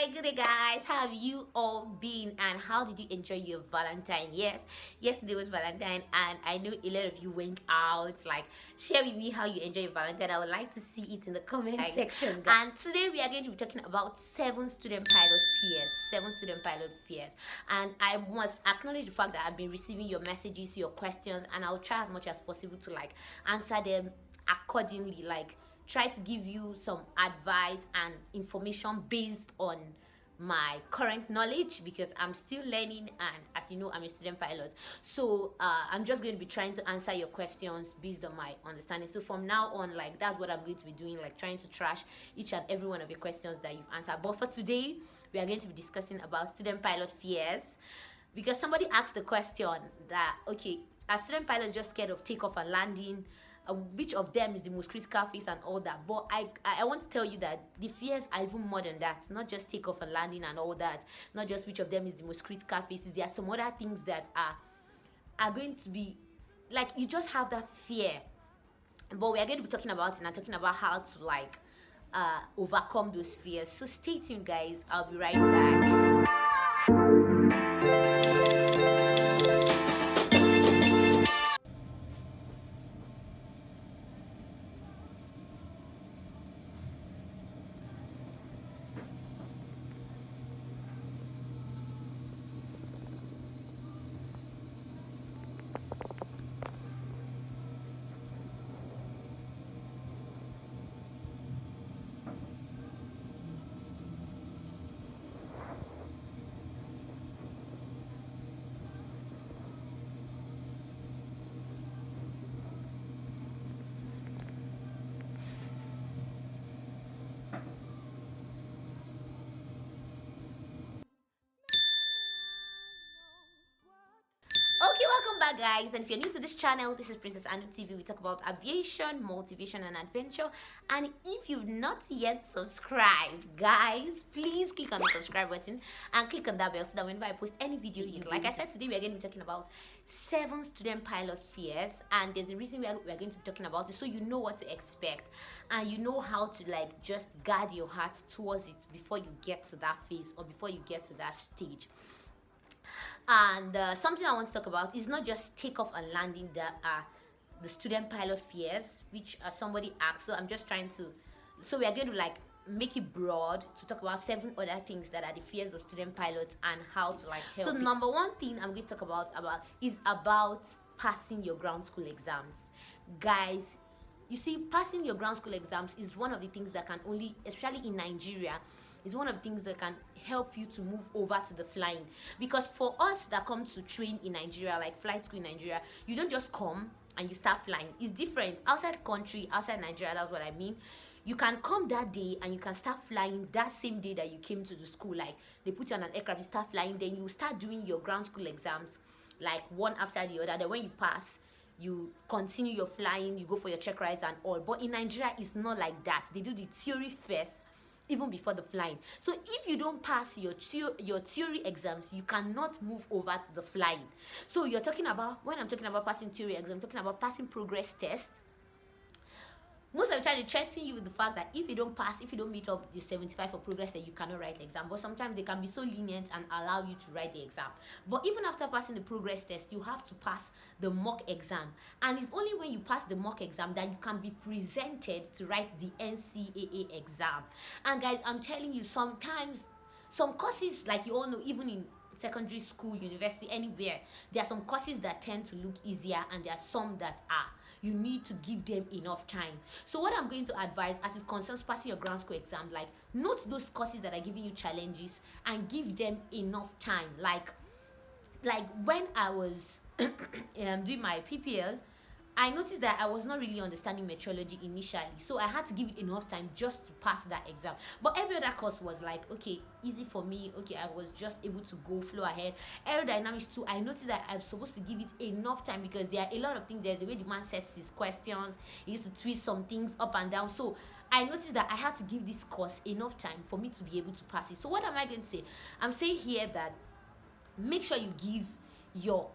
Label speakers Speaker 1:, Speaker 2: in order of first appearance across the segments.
Speaker 1: good day, guys. How have you all been, and how did you enjoy your Valentine? Yes, yesterday was Valentine, and I know a lot of you went out. Like, share with me how you enjoy your Valentine. I would like to see it in the comment section. And today we are going to be talking about 7 student pilot fears. 7 student pilot fears. And I must acknowledge the fact that I've been receiving your messages, your questions, and I'll try as much as possible to answer them accordingly. Try to give you some advice and information based on my current knowledge, because I'm still learning, and as you know, I'm a student pilot. So I'm just going to be trying to answer your questions based on my understanding. So from now on, that's what I'm going to be doing, trying to trash each and every one of your questions that you've answered. But for today, we are going to be discussing about student pilot fears, because somebody asked the question that, okay, are student pilots just scared of takeoff and landing? Which of them is the most critical phase and all that? But I want to tell you that the fears are even more than that. Not just takeoff and landing and all that, not just which of them is the most critical phases. There are some other things that are going to be you just have that fear. But we are going to be talking about it and talking about how to overcome those fears. So stay tuned, guys. I'll be right back. Okay, welcome back, guys. And if you're new to this channel, this is Princess Anu-TV. We talk about aviation, motivation, and adventure. And if you've not yet subscribed, guys, please click on the subscribe button and click on that bell so that whenever I post any video, like I said, today we are going to be talking about 7 student pilot fears. And there's a reason we are going to be talking about it, so you know what to expect and you know how to just guard your heart towards it before you get to that phase or before you get to that stage. And something I want to talk about is not just takeoff and landing that are the student pilot fears, which somebody asked. So I'm just trying to, so we are going to make it broad to talk about 7 other things that are the fears of student pilots and how to help. So number one thing I'm going to talk about is about passing your ground school exams. Guys, you see, passing your ground school exams is one of the things that can only, especially in Nigeria, is one of the things that can help you to move over to the flying. Because for us that come to train in Nigeria, flight school in Nigeria, you don't just come and you start flying. It's different. Outside country, outside Nigeria, that's what I mean. You can come that day and you can start flying that same day that you came to the school. They put you on an aircraft, you start flying, then you start doing your ground school exams, one after the other. Then when you pass, you continue your flying, you go for your check rides and all. But in Nigeria, it's not like that. They do the theory first, even before the flying. So if you don't pass your theory exams, you cannot move over to the flying. So you're talking about, when I'm talking about passing theory exams, I'm talking about passing progress tests. Most of the time they threaten you with the fact that if you don't pass, if you don't meet up the 75 for progress, then you cannot write the exam. But sometimes they can be so lenient and allow you to write the exam. But even after passing the progress test, you have to pass the mock exam. And it's only when you pass the mock exam that you can be presented to write the NCAA exam. And guys, I'm telling you, sometimes some courses, you all know, even in secondary school, university, anywhere, there are some courses that tend to look easier and there are some that are. You need to give them enough time. So what I'm going to advise as it concerns passing your ground school exam, note those courses that are giving you challenges and give them enough time. When I was doing my PPL, I noticed that I was not really understanding meteorology initially, so I had to give it enough time just to pass that exam. But every other course was okay, easy for me. Okay, I was just able to go flow ahead. Aerodynamics too, I noticed that I'm supposed to give it enough time because there are a lot of things. There's the way the man sets his questions. He used to twist some things up and down. So I noticed that I had to give this course enough time for me to be able to pass it. So what am I going to say? I'm saying here that make sure you give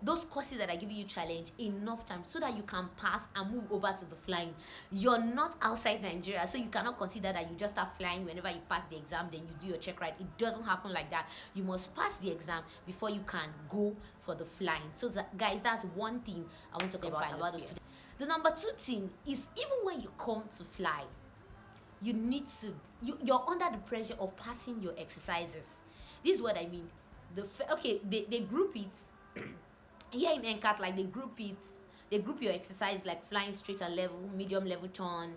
Speaker 1: those courses that are giving you challenge enough time so that you can pass and move over to the flying. You're not outside Nigeria, so you cannot consider that you just start flying whenever you pass the exam, then you do your check ride. It doesn't happen like that. You must pass the exam before you can go for the flying. So guys, that's one thing I want to talk about those students. The number two thing is, even when you come to fly, you need to you're under the pressure of passing your exercises. This is what I mean. They group it here in NCAT, like they group your exercise like flying straight and level, medium level turn,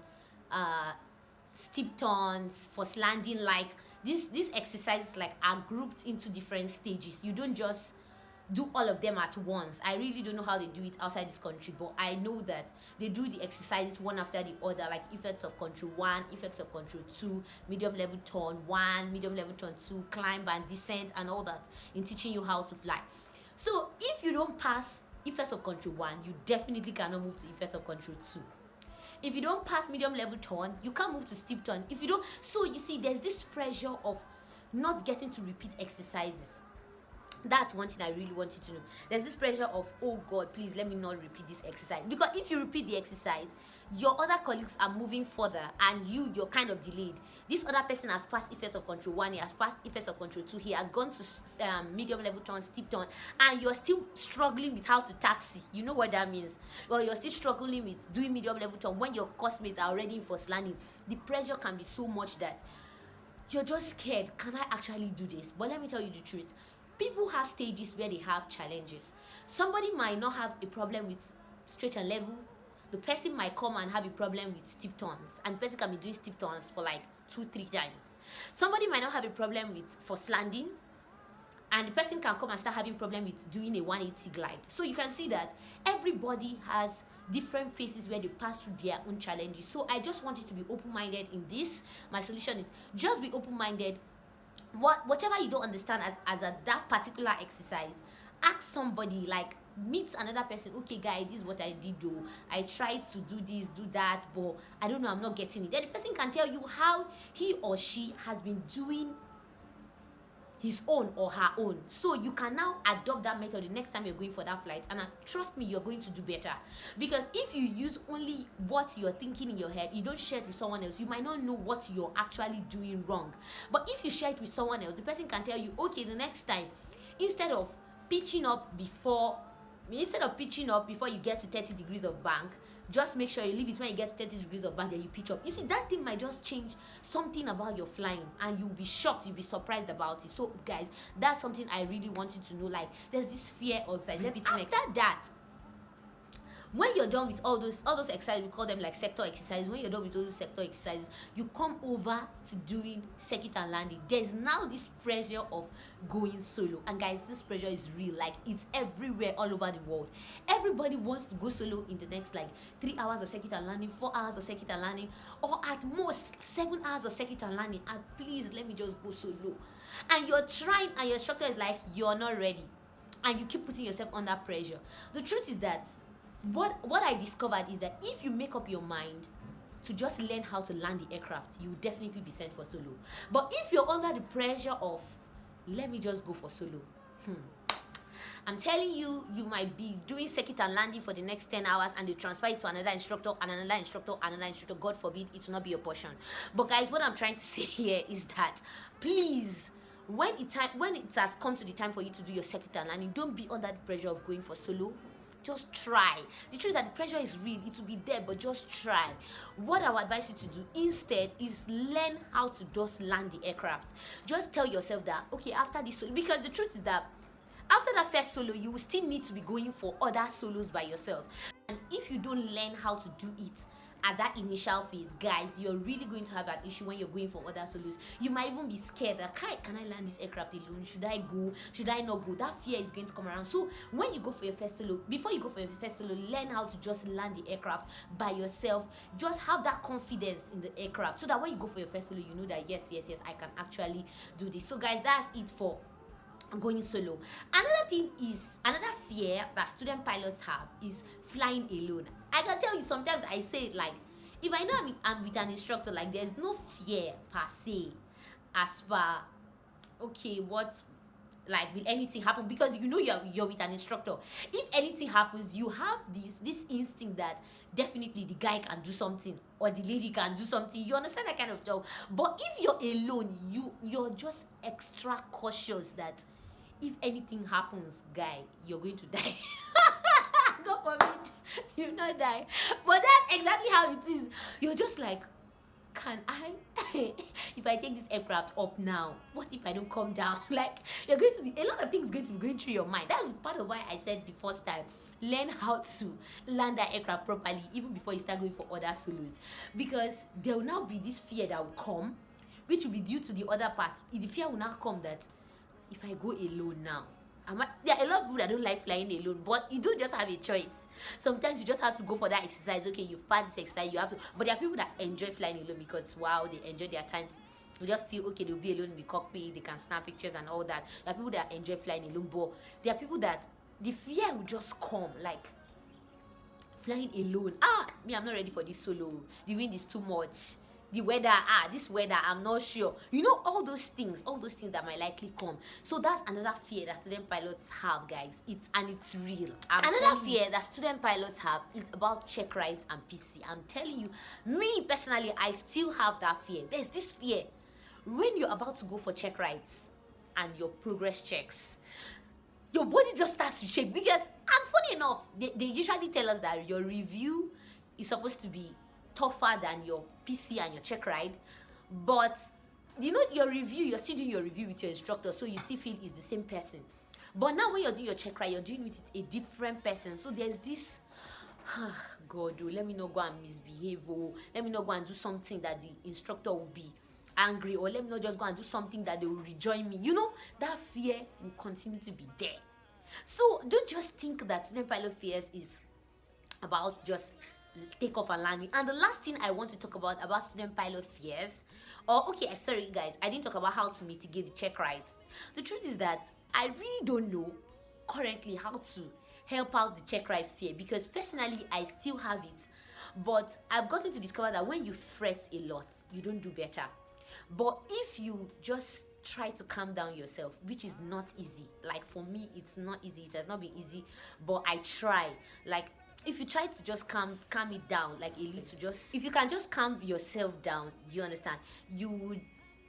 Speaker 1: steep turns, force landing. Like these exercises like are grouped into different stages. You don't just do all of them at once. I really don't know how they do it outside this country, but I know that they do the exercises one after the other, like effects of control 1, effects of control 2, medium level turn 1, medium level turn 2, climb and descent and all that, in teaching you how to fly. So if you don't pass effects of control 1, you definitely cannot move to effects of control 2. If you don't pass medium level turn, you can't move to steep turn. If you don't, so you see, there's this pressure of not getting to repeat exercises. That's one thing I really want you to know. There's this pressure of, oh God, please let me not repeat this exercise. Because if you repeat the exercise, your other colleagues are moving further and you're kind of delayed. This other person has passed effects of control 1, he has passed effects of control 2, he has gone to medium level turn, steep turn, and you're still struggling with how to taxi. You know what that means? Or you're still struggling with doing medium level turn when your classmates are already in force landing. The pressure can be so much that you're just scared. Can I actually do this? But let me tell you the truth. People have stages where they have challenges. Somebody might not have a problem with straight and level. The person might come and have a problem with steep turns, and the person can be doing steep turns for like 2-3 times. Somebody might not have a problem with force landing, and the person can come and start having problem with doing a 180 glide. So you can see that everybody has different phases where they pass through their own challenges. So I just want you to be open-minded in this. My solution is just be open-minded. Whatever you don't understand as that particular exercise, ask somebody, like meet another person. Okay guy, this is what I did do. I tried to do this, do that, but I don't know, I'm not getting it. Then the person can tell you how he or she has been doing his own or her own. So you can now adopt that method the next time you're going for that flight, and trust me, you're going to do better. Because if you use only what you're thinking in your head, you don't share it with someone else, you might not know what you're actually doing wrong. But if you share it with someone else, the person can tell you, okay, the next time, instead of pitching up before you get to 30 degrees of bank, just make sure you leave it when you get to 30 degrees of bank, then you pitch up. You see, that thing might just change something about your flying, and you'll be shocked, you'll be surprised about it. So guys, that's something I really want you to know. Like, there's this fear of like repeating. After that, when you're done with all those exercises, we call them like sector exercises. When you're done with all those sector exercises, you come over to doing Secretin Landing. There's now this pressure of going solo, and guys, this pressure is real. Like, it's everywhere, all over the world. Everybody wants to go solo in the next like 3 hours of Secretin Landing, 4 hours of Secretin Landing, or at most 7 hours of Secretin Landing. And please let me just go solo. And you're trying, and your instructor is like, you're not ready, and you keep putting yourself under pressure. The truth is that what I discovered is that if you make up your mind to just learn how to land the aircraft, you will definitely be sent for solo. But if you're under the pressure of, let me just go for solo, I'm telling you, you might be doing Secretin Landing for the next 10 hours and they transfer it to another instructor, and another instructor, another instructor. God forbid, it will not be your portion. But guys, what I'm trying to say here is that, please, when it has come to the time for you to do your Secretin Landing, don't be under the pressure of going for solo. Just try. The truth is that the pressure is real. It will be there, but just try. What I would advise you to do instead is learn how to just land the aircraft. Just tell yourself that, okay, after this solo, because the truth is that after that first solo, you will still need to be going for other solos by yourself. And if you don't learn how to do it at that initial phase, guys, you're really going to have that issue when you're going for other solos. You might even be scared that, can I land this aircraft alone? Should I go? Should I not go? That fear is going to come around. So when you go for your first solo, before you go for your first solo, learn how to just land the aircraft by yourself. Just have that confidence in the aircraft, so that when you go for your first solo, you know that yes, I can actually do this. So guys, that's it for going solo. Another fear that student pilots have is flying alone. I can tell you, sometimes I say it like, if I know I'm with an instructor, like, there's no fear per se, as per, okay, what Like, will anything happen? Because you know you're with an instructor. If anything happens, you have this instinct that definitely the guy can do something or the lady can do something. You understand that kind of job. But if you're alone, you're just extra cautious that if anything happens, guy, you're going to die. God forbid you not die. But that's exactly how it is. You're just like, can I if I take this aircraft up now, what if I don't come down? Like, you're going to be, a lot of things going to be going through your mind. That's part of why I said the first time, learn how to land that aircraft properly even before you start going for other solos, because there will now be this fear that will come, which will be due to the other part. The fear will now come that if I go alone now, there are a lot of people that don't like flying alone, but you don't just have a choice. Sometimes you just have to go for that exercise. Okay, you've passed this exercise, you have to. But there are people that enjoy flying alone because, wow, they enjoy their time. They just feel, okay, they'll be alone in the cockpit, they can snap pictures and all that. There are people that enjoy flying alone, but there are people that the fear will just come, like, flying alone. Me, I'm not ready for this solo. The wind is too much. The weather, this weather, I'm not sure. You know, all those things that might likely come. So that's another fear that student pilots have, guys. It's real. Another fear that student pilots have is about check rides and PC. I'm telling you, me personally, I still have that fear. There's this fear when you're about to go for check rides and your progress checks. Your body just starts to shake because, and funny enough, they usually tell us that your review is supposed to be tougher than your PC and your check ride, but you know, your review, you're still doing your review with your instructor, so you still feel it's the same person. But now when you're doing your check ride, you're doing it with a different person. So there's this, God, let me not go and misbehave, let me not go and do something that the instructor will be angry, or let me not just go and do something that they will rejoin me. You know, that fear will continue to be there. So don't just think that student pilot fears is about just takeoff and landing. And the last thing I want to talk about student pilot fears, sorry guys, I didn't talk about how to mitigate the check rides. The truth is that I really don't know currently how to help out the check ride fear, because personally I still have it, but I've gotten to discover that when you fret a lot, you don't do better. But if you just try to calm down yourself, which is not easy, like for me it's not easy, it has not been easy, but I try. Like, if you try to just calm it down like a little, just if you can just calm yourself down, you understand, you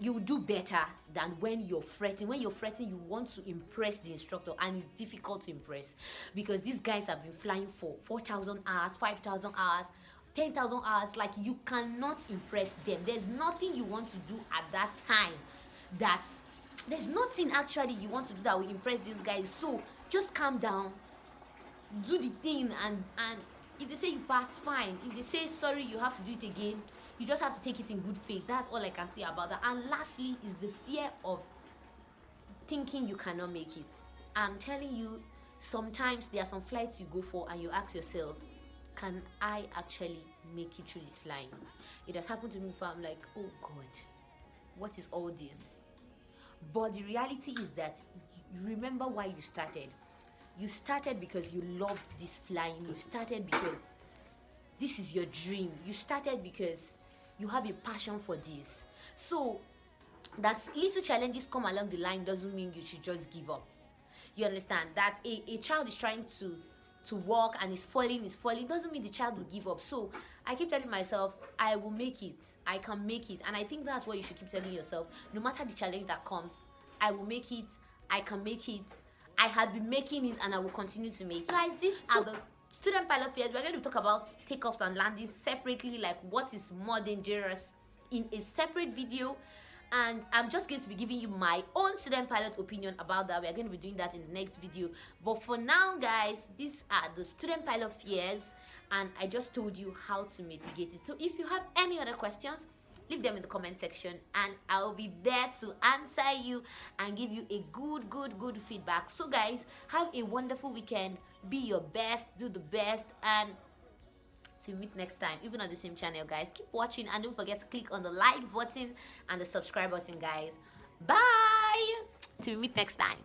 Speaker 1: would do better than when you're fretting. When you're fretting, you want to impress the instructor, and it's difficult to impress because these guys have been flying for 4,000 hours, 5,000 hours, 10,000 hours. Like, you cannot impress them. There's nothing you want to do at that time there's nothing actually you want to do that will impress these guys. So just calm down, do the thing, and if they say you passed, fine. If they say sorry, you have to do it again, you just have to take it in good faith. That's all I can say about that. And lastly is the fear of thinking you cannot make it. I'm telling you, sometimes there are some flights you go for and you ask yourself, can I actually make it through this flying? It has happened to me before. I'm like, oh God, what is all this? But the reality is that you remember why you started. You started because you loved this flying. You started because this is your dream. You started because you have a passion for this. So that little challenges come along the line doesn't mean you should just give up. You understand that a child is trying to walk and is falling doesn't mean the child will give up. So I keep telling myself, I will make it, I can make it. And I think that's what you should keep telling yourself. No matter the challenge that comes, I will make it, I can make it, I have been making it, and I will continue to make it. Guys, these are the student pilot fears. We're going to talk about takeoffs and landings separately, like what is more dangerous, in a separate video. And I'm just going to be giving you my own student pilot opinion about that. We're going to be doing that in the next video. But for now, guys, these are the student pilot fears, and I just told you how to mitigate it. So if you have any other questions, leave them in the comment section, and I'll be there to answer you and give you a good feedback. So guys, have a wonderful weekend. Be your best, do the best, and till we meet next time, even on the same channel, guys. Keep watching, and don't forget to click on the like button and the subscribe button, guys. Bye, till we meet next time.